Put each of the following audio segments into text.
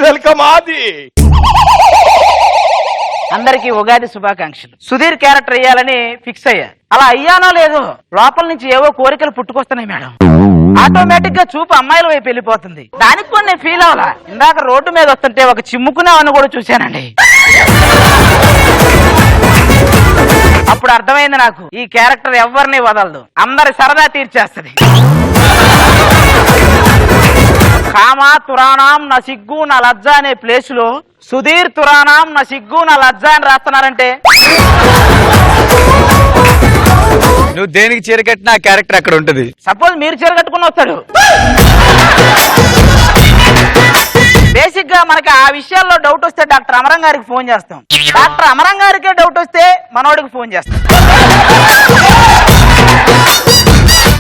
Welcome ఆది. అందరికి ఉగాది శుభాకాంక్షలు. సుధీర్ క్యారెక్టర్ అయ్యాలని ఫిక్స్ అయ్యా. అలా అయ్యానో లేదో లోపల నుంచి ఏవో కోరికలు పుట్టుకొస్తున్నాయి మేడం. ఆటోమేటిక్ గా చూపు అమ్మాయిల వైపు వెళ్ళిపోతుంది. దానికి కూడా నేను ఫీల్ అవ్వాలా. ఇందాక రోడ్డు మీద వస్తుంటే ఒక చిమ్ముకున్నావని కూడా చూశానండి. అప్పుడు అర్థమైంది నాకు, ఈ క్యారెక్టర్ ఎవరిని వదలదు, అందరి సరదా తీర్చేస్తుంది. కామా తురాణం నా సిగ్గు నా లజ్జ అనే ప్లేస్ లో సుధీర్ తురాణం నా సిగ్గు నా లజ్జ అని రాస్తున్నారంటే నువ్వు దేనికి చీర కట్టినా ఆ క్యారెక్టర్ అక్కడ ఉంటది. సపోజ్ మీరు చీర కట్టుకుని వస్తాడు. బేసిక్ గా మనకి ఆ విషయాల్లో డౌట్ వస్తే డాక్టర్ అమరం గారికి ఫోన్ చేస్తాం. డాక్టర్ అమరం గారికే డౌట్ వస్తే మనోడికి ఫోన్ చేస్తాం.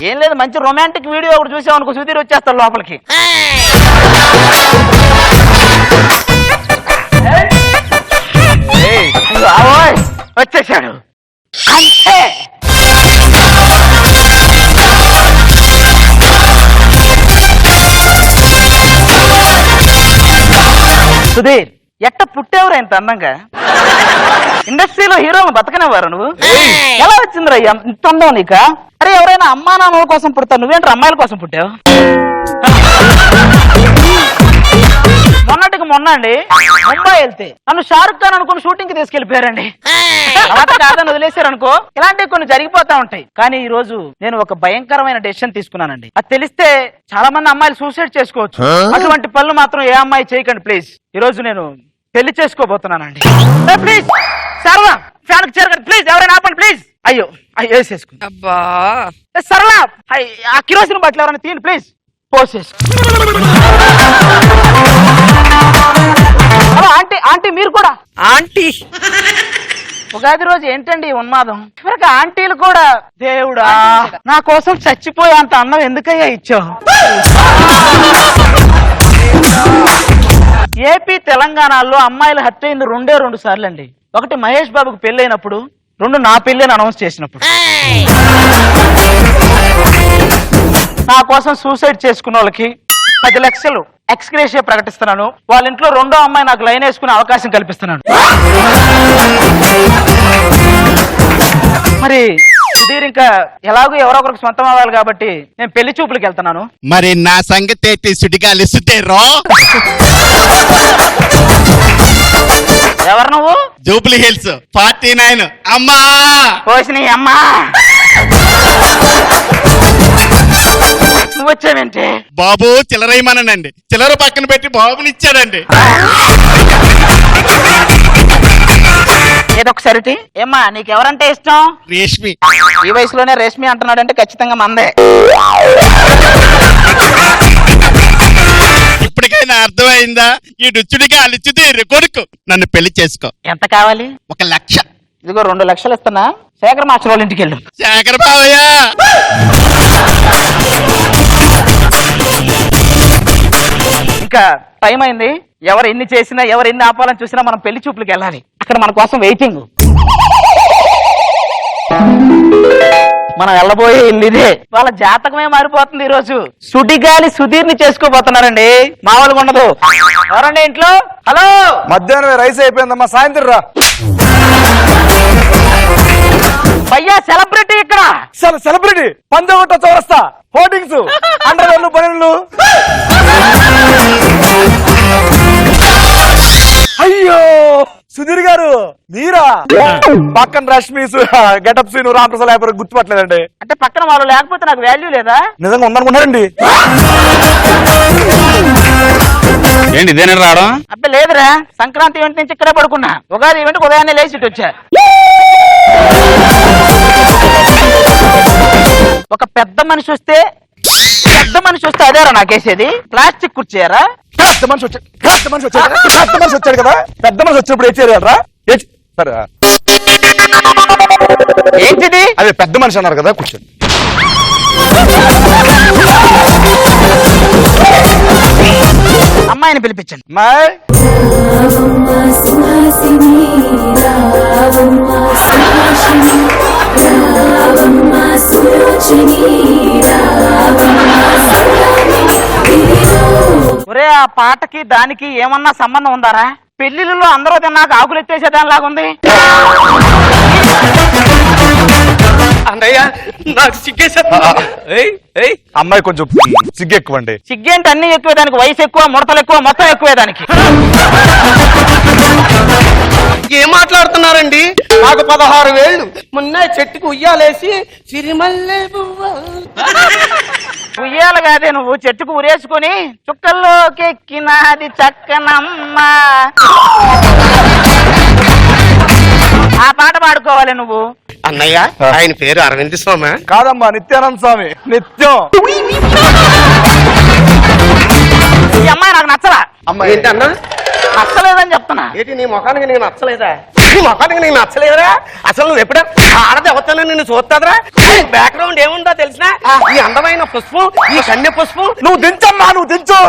ఏం లేదు, మంచి రొమాంటిక్ వీడియో ఒకటి చూసాం అనుకో, సుధీర్ వచ్చేస్తాడు లోపలికి. వచ్చేసాడు అంతే. సుధీర్ ఎట్ట పుట్టేవరా ఇంత అందంగా? ఇండస్ట్రీలో హీరోలు బతకనేవారు నువ్వు? ఎలా వచ్చిందిరా ఇంత అందం నీక? అరే ఎవరైనా అమ్మా నాన్నల కోసం పుడతావు, నువ్వేంటి అమ్మాయిల కోసం పుట్టావు? మొన్నటికి మొన్న అండి ముంబై వెళ్తే నన్ను షారుఖ్ ఖాన్ అనుకుని షూటింగ్ కి తీసుకెళ్లిపోయారండి. తర్వాత కాదని వదిలేశారు అనుకో, ఇలాంటివి కొన్ని జరిగిపోతా ఉంటాయి. కానీ ఈ రోజు నేను ఒక భయంకరమైన డెసిషన్ తీసుకున్నానండి. అది తెలిస్తే చాలా మంది అమ్మాయిలు సూసైడ్ చేసుకోవచ్చు. అటువంటి పనులు మాత్రం ఏ అమ్మాయి చేయకండి ప్లీజ్. ఈ రోజు నేను పెళ్లి చేసుకోబోతున్నానండి. ప్లీజ్ సరళ ఫ్యాన్ చేరకండి ప్లీజ్, ఎవరైనా ఆపండి ప్లీజ్. అయ్యో అయ్యో వేసేసుకుని అబ్బా సరళ ఆ కిరోసిన్ బట్టలు ఎవరైనా తీయండి ప్లీజ్. పోసేసుకో. ఆంటీ ఆంటీ మీరు కూడా ఆంటీ. ఉగాది రోజు ఏంటండి ఉన్మాదం? చివరికి ఆంటీలు కూడా దేవుడా నా కోసం చచ్చిపోయే అంత అన్నం ఎందుకయ్యా ఇచ్చావు? ఏపీ తెలంగాణలో అమ్మాయిలు హత్య అయింది రెండు సార్లు అండి. ఒకటి మహేష్ బాబుకి పెళ్ళైనప్పుడు, రెండు నా పెళ్ళని అనౌన్స్ చేసినప్పుడు. నా కోసం సూసైడ్ చేసుకున్న వాళ్ళకి 10 లక్షలు ఎక్స్గ్రేషియా ప్రకటిస్తున్నాను. వాళ్ళ ఇంట్లో రెండో అమ్మాయి నాకు లైన్ వేసుకునే అవకాశం కల్పిస్తున్నాను. మరి సుధీర్ ఇంకా ఎలాగో ఎవరో ఒకరికి సొంతం అవ్వాలి కాబట్టి నేను పెళ్లి చూపులకు వెళ్తున్నాను. మరి నా సంగతి అయితే సుడిగాలి సుతేరో. ఎవరు నువ్వు? జూబ్లీ హిల్స్ 49 అమ్మా పోసిన అమ్మా. నువ్వు వచ్చావేంటే? బాబు చిల్లరేయమనండి, చిల్లర పక్కన పెట్టి బాబుని ఇచ్చాడండి. ఏదొకసారి ఏమ్మా నీకెవరంటే ఇష్టం? రేష్మి. ఈ వయసులోనే రేష్మి అంటున్నాడంటే ఖచ్చితంగా మందే. ఇప్పటికైనా అర్థమైందా? ఈ డుచ్చుడిగా అలిచితే కొడుకు నన్ను పెళ్లి చేసుకో. ఎంత కావాలి? 1 లక్ష. ఇదిగో 2 లక్షలు ఇస్తున్నా, శేఖర్ మాస్టర్ వాళ్ళ ఇంటికి వెళ్ళు. శేఖర్ బావయ్య ఇంకా టైం అయింది. ఎవరు ఎన్ని చేసినా ఎవరు ఎన్ని ఆపాలని చూసినా మనం పెళ్లి చూపులకు వెళ్ళాలి. అక్కడ మన కోసం వెయిటింగ్. మనం వెళ్ళబోయే ఇల్లు ఇదే. వాళ్ళ జాతకమే మారిపోతుంది ఈ రోజు. సుడిగాలి సుధీర్ని చేసుకోబోతున్నారండి, మామూలుగా ఉండదు. ఎవరండి ఇంట్లో? హలో, మధ్యాహ్నం రైస్ అయిపోయిందమ్మా, సాయంత్రం రా. భయ్యా సెలబ్రిటీ ఇక్కడ. సెలబ్రిటీ పంజగుట్ట చౌరస్తా హోర్డింగ్స్, అండర్వేర్లు పనులు. అయ్యో సుధీర్ గారు మీరా? పక్కన రష్మి గెటప్ సీను రామప్రసాద్ గుర్తుపట్టలేదండి. అంటే పక్కన వాళ్ళు లేకపోతే నాకు వాల్యూ లేదా? నిజంగా ఉందనుకున్నారండి. ఏంటి ఇదేనా రావడం? అబ్బే లేదురా, సంక్రాంతి ఈవెంట్ నుంచి ఇక్కడే పడుకున్నా. ఉగాది ఈవెంట్ ఉదయాన్నే లేచి ఇటు వచ్చా. ఒక పెద్ద మనిషి వస్తే అదేరా నాకేసేది. ప్లాస్టిక్ కుర్చీయారా? పెద్ద మనిషి వచ్చాడు కదా, పెద్ద మనిషి వచ్చినప్పుడు ఏం చేయాలరా? సరే ఏంటిది? అదే పెద్ద మనిషి అన్నారు కదా, కూర్చోండి. అమ్మాయిని పిలిపించండి. అమ్మాయి ఒరే ఆ పాటకి దానికి ఏమన్నా సంబంధం ఉందారా? పెళ్లిళ్ళలో అందరూ తిన్నాక ఆకులు ఎత్తేసేదానిలాగా ఉంది. అన్నయ్య నాకు అమ్మాయి కొంచెం సిగ్గు ఎక్కువ అండి. సిగ్గేంటి? అన్ని ఎక్కువే దానికి, వయసు ఎక్కువ, ముడతలు ఎక్కువ, మొత్తం ఎక్కువే దానికి. ఏం మాట్లాడుతున్నారండి? నాకు 16 వేళ్ళు. మొన్న చెట్టుకు ఉయ్యాలేసి సిరిమల్లె ఉయ్యాల కాదే, నువ్వు చెట్టుకు ఉరేసుకొని చుక్కల్లోకి ఎక్కినది చక్కనమ్మ ఆ పాట పాడుకోవాలి నువ్వు. అన్నయ్య ఆయన పేరు అరవింద్ స్వామి. కాదమ్మా, నిత్యానంద స్వామి. నిత్యం ఈ అమ్మాయి నాకు నచ్చలా. అమ్మాయి ఏంటన్నా? నచ్చలేదని చెప్తున్నా. ఏంటి నీ ముఖానికి నీకు నచ్చలేదా? నీ ముఖానికి నీకు నచ్చలేదురా? అసలు నువ్వు ఎప్పుడా ఆడది ఎవరితోనే నిన్ను చూస్తాదరా? బ్యాక్గ్రౌండ్ ఏముందో తెలిసిన? ఈ అందమైన పుష్పం, ఈ కన్య పుష్పం. నువ్వు దించమ్మా, నువ్వు దించు.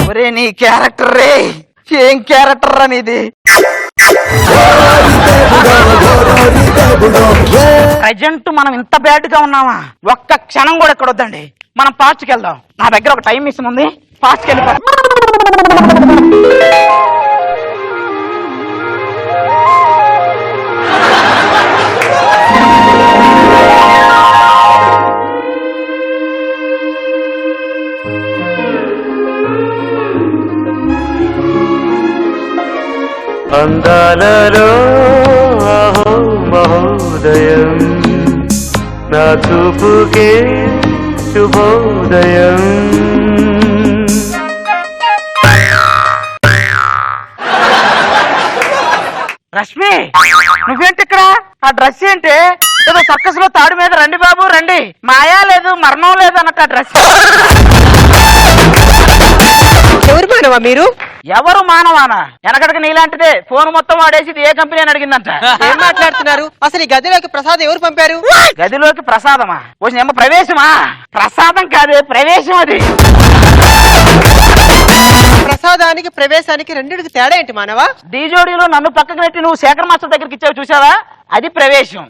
ఒరే నీ క్యారెక్టర్ రే, ఏం క్యారెక్టర్ అనేది. ప్రజెంట్ మనం ఇంత బ్యాడ్ గా ఉన్నామా? ఒక్క క్షణం కూడా ఇక్కడ వద్దండి, మనం పాస్ట్కి వెళ్దాం. నా దగ్గర ఒక టైం మిషన్ ఉంది, పాస్ట్కి వెళ్ళిపో. అందాలలో అహో మహోదయం, నా చూపుకే శుభోదయం. రష్మి, నువ్వేంటి ఇక్కడ? ఆ డ్రెస్ ఏంటి? ఏదో సర్కస్ లో తాడు మీద రండి బాబు రండి, మాయా లేదు మరణం లేదు అన్నట్టు ఆ డ్రెస్. ఎవరు మానవా మీరు? ఎవరు మానవానా? వెనకటికి నీలాంటిదే ఫోన్ మొత్తం వాడేసి ఇది ఏ కంపెనీ అని అడిగిందంట. ఏం మాట్లాడుతున్నారు? అసలు ఈ గదిలోకి ప్రసాద్ ఎవరు పంపారు? గదిలోకి ప్రసాదమా? వచ్చిన ప్రవేశమా? ప్రసాదం కాదే, ప్రవేశం అది. ప్రసాదానికి ప్రవేశానికి రెండిటికి తేడా ఏంటి మానవా? డీజోడీలో నన్ను పక్కకు పెట్టి నువ్వు శేఖర్ మాస్టర్ దగ్గరికి ఇచ్చావు చూసావా, అది ప్రవేశం.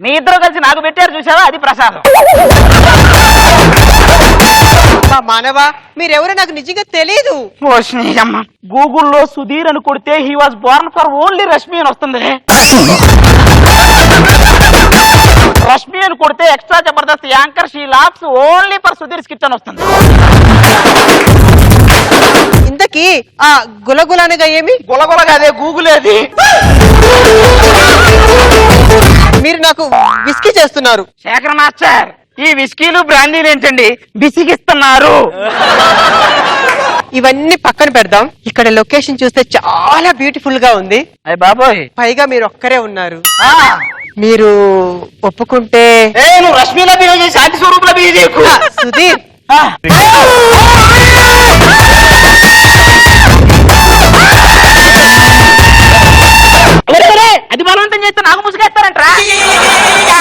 మీ ఇద్దరు కలిసి నాకు పెట్టారు చూసావా, అది ప్రసాదం. మానవా మీరెవరో నాకు నిజంగా తెలీదు. గూగుల్లో సుధీర్ అని కొడితే he was Born for only Rashmi అని వస్తుంది. రష్మి అని కొడితే extra Jabardasth anchor she lakhs only for Sudheer skit అని వస్తుంది. ఇంతకీ ఆ గులగులనగా ఏమి? గులగులగా అదే గూగుల్ అది. మీరు నాకు విస్కీ చేస్తున్నారు. శేఖర్ మాస్టర్, ఈ విస్కీలు బ్రాండీలు ఏంటండి, బిసిగిస్తున్నారు. ఇవన్నీ పక్కన పెడదాం. ఇక్కడ లొకేషన్ చూస్తే చాలా బ్యూటిఫుల్ గా ఉంది. అయ్య బాబోయ్, పైగా మీరు ఒక్కరే ఉన్నారు. ఆ, మీరు ఒప్పుకుంటే నువ్వు రష్మిలా బిహేవ్ చేసి శాంతి స్వరూపులా బిహేవ్ చేయకు. సుధీర్ ఆ. అది బలవంతం చేస్తే నాకు ముసుగేస్తారంటరా?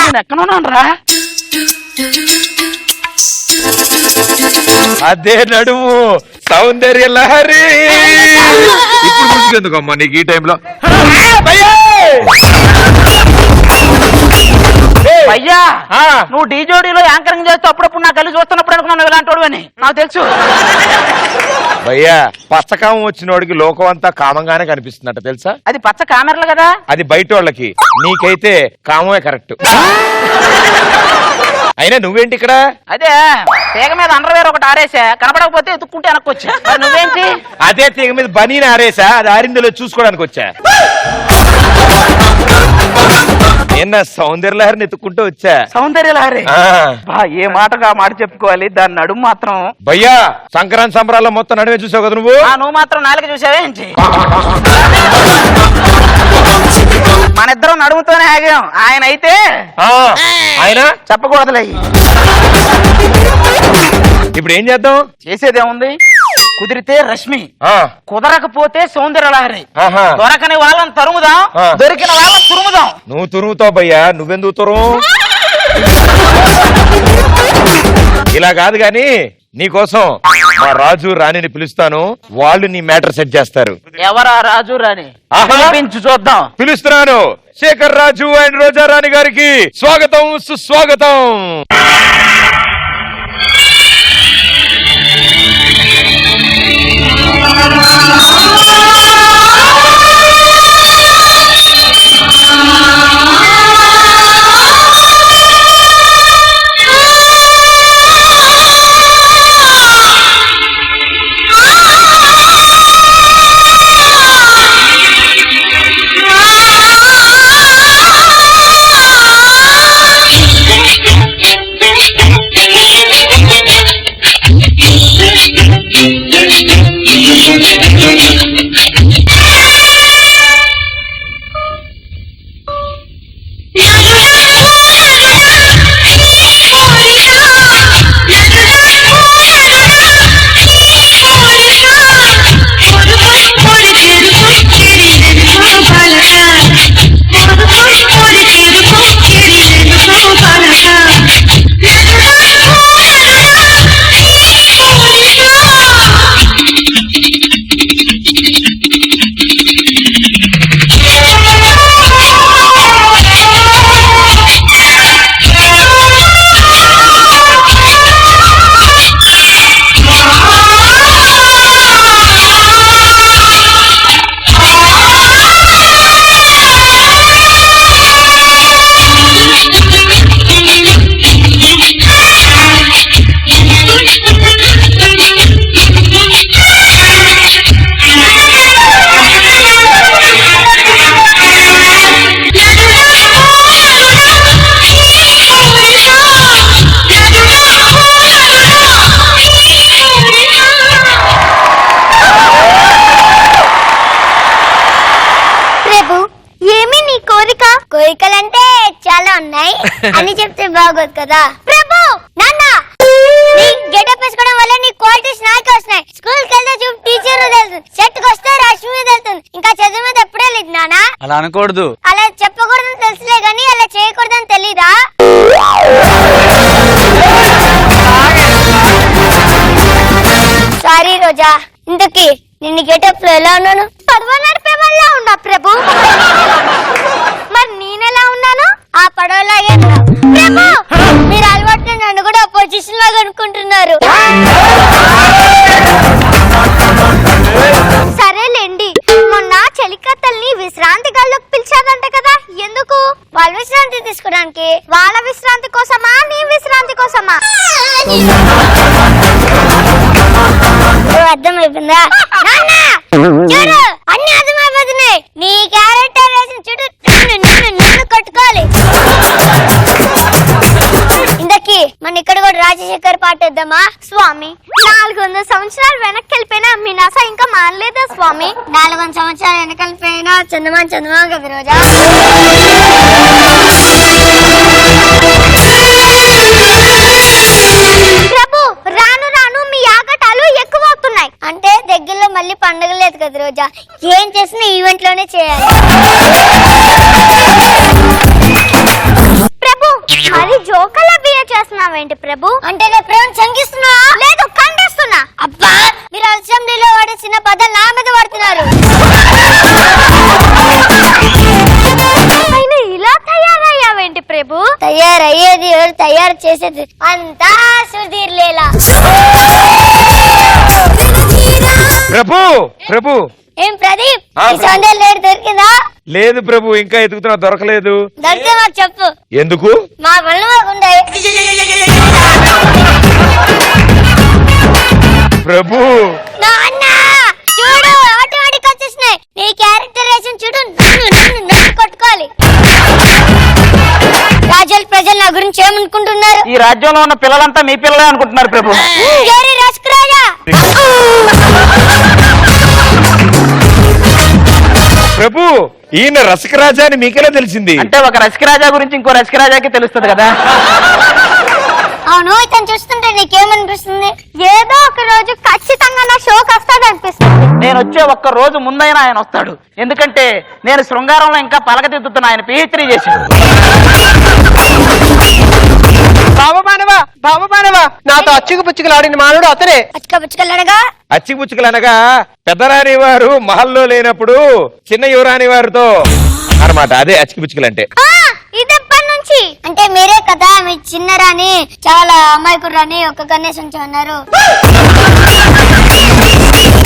నేను ఎక్కడున్నాను రా? అదే నడుము సౌందర్య లహరి. ఇప్పుడు ముసుగెందుకు అమ్మా నీకు ఈ టైంలో? అయ్యా, నువ్వు డీజోడీలో యాంకరింగ్ చేస్తూ అప్పుడప్పుడు నాకు కలిసి చూస్తున్నప్పుడు అనుకున్నాను ఇలాంటి వాడు అని. నాకు తెలుసు భయ్యా, పచ్చకామం వచ్చినోడికి లోకం అంతా కామంగానే కనిపిస్తుందట తెలుసా? అది పచ్చ కామెరలు కదా. అది బయట వాళ్ళకి, నీకైతే కామమే కరెక్ట్. అయినా నువ్వేంటి ఇక్కడ? అదే తీగ మీద అండర్వేర్ ఒకటి ఆరేసా, కనపడకపోతే ఎత్తుక్కుంటే వెనక్కొచ్చా. మరి నువ్వేంటి? అదే తీగ మీద బనీని ఆరేసా, అది ఆరిందలో చూసుకోవడానికి వచ్చా. నేను సౌందర్య లహరిని ఎత్తుక్కుంటూ వచ్చా. సౌందర్య లహరి ఏ మాటగా మాట చెప్పుకోవాలి, దాని నడుము మాత్రం. భయ్యా, సంక్రాంతి సంబరాల్లో మొత్తం నడుమే చూసావు కదా నువ్వు. నువ్వు మాత్రం నాలుగు చూసావే ఏంటి? మన ఇద్దరం నడుముతోనే ఆగాం. ఆయన అయితే ఆయన చెప్పకూడదులే. ఇప్పుడు ఏం చేద్దాం? చేసేదేముంది, కుదిరితే రష్మి, కుదరకపోతే సౌందర్య లహరి. ఆహా. దొరకని వాళ్ళని తరుముదాం, దొరికిన వాళ్ళని తురుముదాం. నువ్వు తురుముతావు భయ్యా, నువ్వెందుకు తురుము? ఇలా కాదు గాని నీకోసం మా రాజు రాణిని పిలుస్తాను, వాళ్ళు నీ మ్యాటర్ సెట్ చేస్తారు. ఎవరా రాజు రాణి? పిలిపించు చూద్దాం. పిలుస్తున్నాను. శేఖర్ రాజు అండ్ రోజా రాణి గారికి స్వాగతం, సుస్వాగతం. కోరికలంటే చాలా ఉన్నాయి అని చెప్తే బాగోదు కదా. ప్రభు నాన్న నీ గెటప్ వేసుకోవడం వల్ల నీ క్వాలిటీస్ నాకే వస్తున్నాయి. స్కూల్ కి వెళ్తే చూపు టీచర్ తెలుస్తుంది, సెట్ కి వస్తే రష్మి తెలుస్తుంది, ఇంకా చదువు మీద ఎప్పుడే లేదు నాన్న. అలా అనకూడదు. అలా చెప్పకూడదని తెలుసులే గానీ అలా చేయకూడదని తెలీదా? సారీ రోజా, ఇంతకీ నిన్ను గెటప్ లో ఎలా ఉన్నాను? పడవ నడిపే వల్ల ఉన్నా ప్రభు. మరి నేనెలా ఉన్నాను? ఆ పడవలాగే ఉన్నా ప్రభు. మీరు అలవాటు నన్ను కూడా పొజిషన్ లాగా అనుకుంటున్నారు. సరేలేండి, మొన్న చెలికత్తల్ని విశ్రాంతి గల్లోకి పిలిచాదంట కదా, ఎందుకు? వాళ్ళ విశ్రాంతి తీసుకోవడానికి. వాళ్ళ విశ్రాంతి కోసమా నీ విశ్రాంతి కోసమా? అర్థమైపోయిందా చూడు, అన్ని అర్థమైపోతున్నాయి. నీ క్యారెక్టర్ వేసిన చూడు, నన్ను కొట్టుకోవాలి. ఇందకి మన ఇక్కడ కూడా రాజశేఖర్ పాట వేద్దామా? స్వామి 400 సంవత్సరాలు వెనక్కి వెళ్ళిపోయినా మీ నస ఇంకా మానలేదా స్వామి? 400 సంవత్సరాలు వెనక్కి వెళ్ళిపోయినా చందమా కదా రోజా. ప్రభు రాను రాను మీ ఆగటాలు ఎక్కువ అవుతున్నాయి. అంటే దగ్గరలో మళ్ళీ పండగ లేదు కదా రోజా, ఏం చేసినా ఈవెంట్ లోనే చేయాలి. ప్రభు మరి జోకలా బిహేవ్ చేస్తున్నావేంటి ప్రభు? అంటే నేను ప్రేమ చంగిస్తున్నా? లేదు, ఖండిస్తున్నా. అబ్బా, మీరు అసెంబ్లీలో వాడే చిన్న పదాలు నా మీద పడుతున్నారు. ఇలా తయారయ్యావేంటి ప్రభు? తయారయ్యేది ఎవరు, తయారు చేసేది అంతా సుధీర్ లీలా. ప్రభు ప్రభు ఏం ప్రదీప్, ఆ, ఈ సౌందర్య లేడు దొరికిందా? లేదు ప్రభు, ఇంకా ఎదుగుతున్నా, దొరకలేదు. దొరికితే మాకు చెప్పు. ఎందుకు? మా పనులు మాకుంటాయి. ప్రభు నాన్న చూడు, ఆటోమేటిక్ వచ్చేసినాయి. నీ క్యారెక్టరైజేషన్ చూడు, నన్ను కొట్టుకోవాలి. రాజులు ప్రజలు నా గురించి ఏమనుకుంటున్నారు? ఈ రాజ్యంలో ఉన్న పిల్లలంతా మీ పిల్లలే అనుకుంటున్నారు ప్రభు. రసరాజా ప్రభు, ఈయన రసికరాజా అని మీకెలా తెలిసింది? అంటే ఒక రసికరాజా గురించి ఇంకో రసికరాజాకి తెలుస్తుంది కదా. అవును, ఇతను చూస్తుంటే నీకేమనిపిస్తుంది? ఏదో ఒక రోజు ఖచ్చితంగా నా షోకి వస్తాడు అనిపిస్తుంది. నేను వచ్చే ఒక్క రోజు ముందైనా ఆయన వస్తాడు. ఎందుకంటే నేను శృంగారంలో ఇంకా పలకతిద్దుతున్నా. ఆయన PhD చేశాడు. బాబా నాతో అచ్చుకు పుచ్చుకులు ఆడిన మానవుడు అతనే. అచ్చకపుచ్చుకెళ్ళడగా అచ్చిపుచ్చుకలు అనగా పెద్దరాని వారు మహల్లో లేనప్పుడు చిన్న యువరాని వారితో అన్నమాట. అదే అచ్చిపుచ్చుకలు అంటే. ఇదెప్పటి నుంచి? అంటే మీరే కదా మీ చిన్న రాణి చాలా అమాయకురాని ఒక కన్నేసి ఉంచమన్నారు.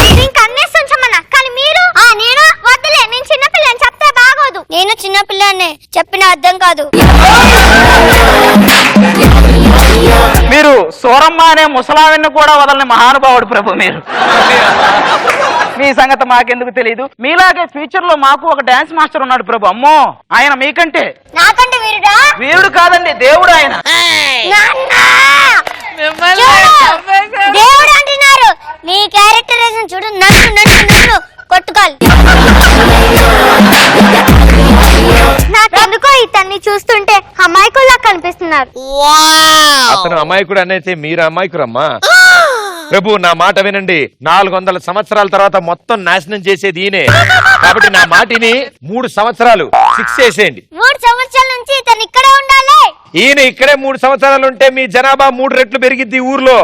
నేను కన్నేసి ఉంచమన్నా కానీ మీరు నేను వద్దులే, నేను చిన్నపిల్లని చెప్తే బాగోదు. నేను చిన్నపిల్లాన్ని చెప్పిన అర్థం కాదు. మీరు సూరమ్మ అనే ముసలావిని కూడా వదలని మహానుభావుడు ప్రభు. మీరు మీ సంగతి మాకెందుకు తెలియదు. మీలాగే ఫ్యూచర్ లో మాకు ఒక డాన్స్ మాస్టర్ ఉన్నాడు ప్రభు. అమ్మో, ఆయన మీకంటే నాకంటే వీరుడా? వీరుడు కాదండి, దేవుడు ఆయన. దేవుడు అంటున్నారు. నీ క్యారెక్టరైజేషన్ చూడు. నన్ను నన్ను నన్ను కొట్టుకోవాలి. నాకెందుకో ఇతన్ని చూస్తుంటే అమాయకుల్లా కనిపిస్తున్నారు. అతను అమాయకుడు అనేది మీరు అమాయకురమ్మా. ప్రభు నా మాట వినండి. 400 సంవత్సరాల తర్వాత మొత్తం నాశనం చేసేది ఈయనే. కాబట్టి నా మాటిని 3 సంవత్సరాలు ఫిక్స్ చేసేయండి. 3 సంవత్సరాల నుంచి ఇతను ఇక్కడే ఉండాలి. ఈయన ఇక్కడే 3 సంవత్సరాలు ఉంటే మీ జనాభా 3 రెట్లు పెరిగిద్ది ఊర్లో.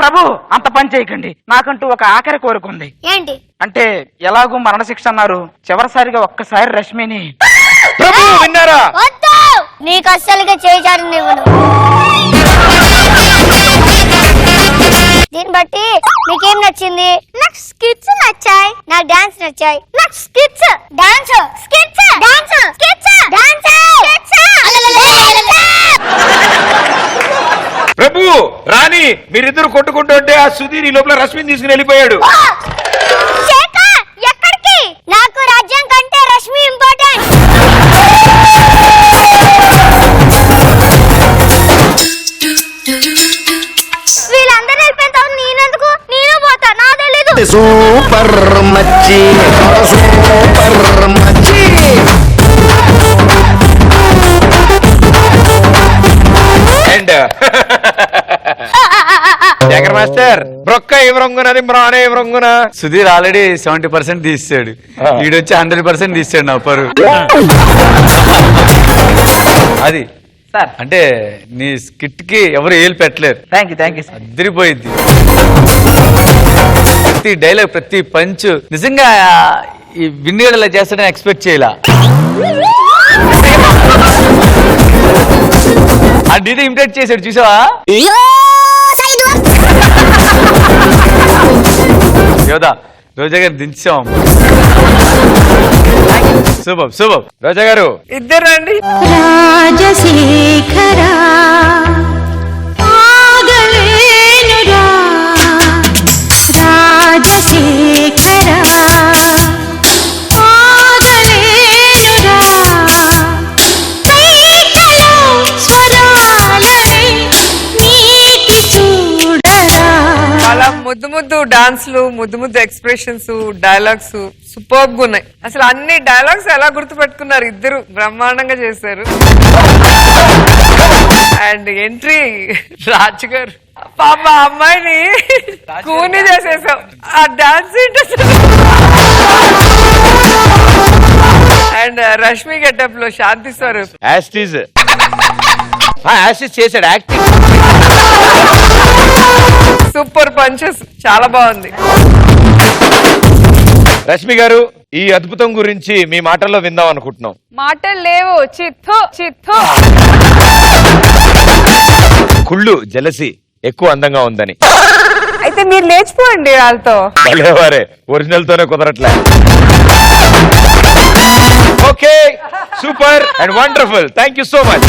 ప్రభు అంత పని చేయకండి. నాకంటూ ఒక ఆఖరి కోరిక ఉంది. ఏంటి? అంటే ఎలాగూ మరణశిక్ష అన్నారు, చివరిసారిగా ఒక్కసారి రష్మిని. ప్రభు విన్నారా? వద్దు, నీకు అస్సలుగా చేయజాడనివ్వను. దీన్ని బట్టి నీకేం నచ్చింది? నాకు స్కిట్స్ నచ్చాయి, నాకు డాన్స్ నచ్చాయి. నాకు skits, dance, skits, dance, skits, dance, Prabhu Rani మీరిద్దరు కొట్టుకుంటుంటే ఆ సుధీర్ ఈ లోపల రష్మిని తీసుకుని వెళ్ళిపోయాడు. ఎక్కడికి? నాకు రాజ్యం కంటే రష్మి ఇంపార్టెంట్. వీళ్ళందరూ వెళ్ళిపోయిన తర్వాత నేనెందుకు? నేను పోతా, నా తెలీదు. సూపర్ మచ్చి, సూపర్ మచ్చి. అండ్ జగన్ మాస్టర్ బ్రొక్క ఇవ్వరంగునది మ్రానే ఇవ్వరంగున. సుధీర్ ఆల్రెడీ 70% తీసాడు, ఈడొచ్చి 100% తీసాడు నా పరు. అది సార్ అంటే నీ స్కిట్ కి ఎవరు ఏలు పెట్టలేరు. Thank you sir. అదిరిపోయింది ప్రతి డైలాగ్, ప్రతి పంచ్. నిజంగా ఈ విన్నీడలా చేస్తాడని ఎక్స్పెక్ట్ చేయలా. ఆ డీడీ ఇమిటేట్ చేశాడు చూసావా? యోదా రోజా గారు దించాం. శుభం శుభం. రోజా గారు ఇద్దరు రండి. రాజశేఖరా ఆగలేనురా, రాజశేఖరా ఆగలేనురా, కైకలో స్వరాలై నీటి చూడరా. చాలా ముద్దు ముద్దు డాన్స్లు, ముద్దు ముద్దు ఎక్స్ప్రెషన్స్, డైలాగ్స్ సూపర్ గా ఉన్నాయి. అసలు అన్ని డైలాగ్స్ ఎలా గుర్తు పెట్టుకున్నారు? ఇద్దరు బ్రహ్మాండంగా చేశారు. అండ్ ఎంట్రీ రాజు గారు, పాప అమ్మాయిని కూని చేసేసాం. ఆ డాన్స్ అండ్ రష్మి గెటప్ లో శాంతి స్వరూప్ యాస్టీజ్ చేశాడు యాక్టింగ్. సూపర్ పంచెస్, చాలా బాగుంది. రష్మి గారు ఈ అద్భుతం గురించి మీ మాటల్లో విందాం అనుకుంటున్నాం. మాటలు లేవు. చిత్తు చిత్తు. కుళ్ళు జలసి ఎక్కువ అందంగా ఉందని. అయితే మీరు లేచిపోండి వాళ్ళతో. భలేవారే, ఒరిజినల్ తోనే కుదరట్లే. Okay, super and wonderful. Thank you so much.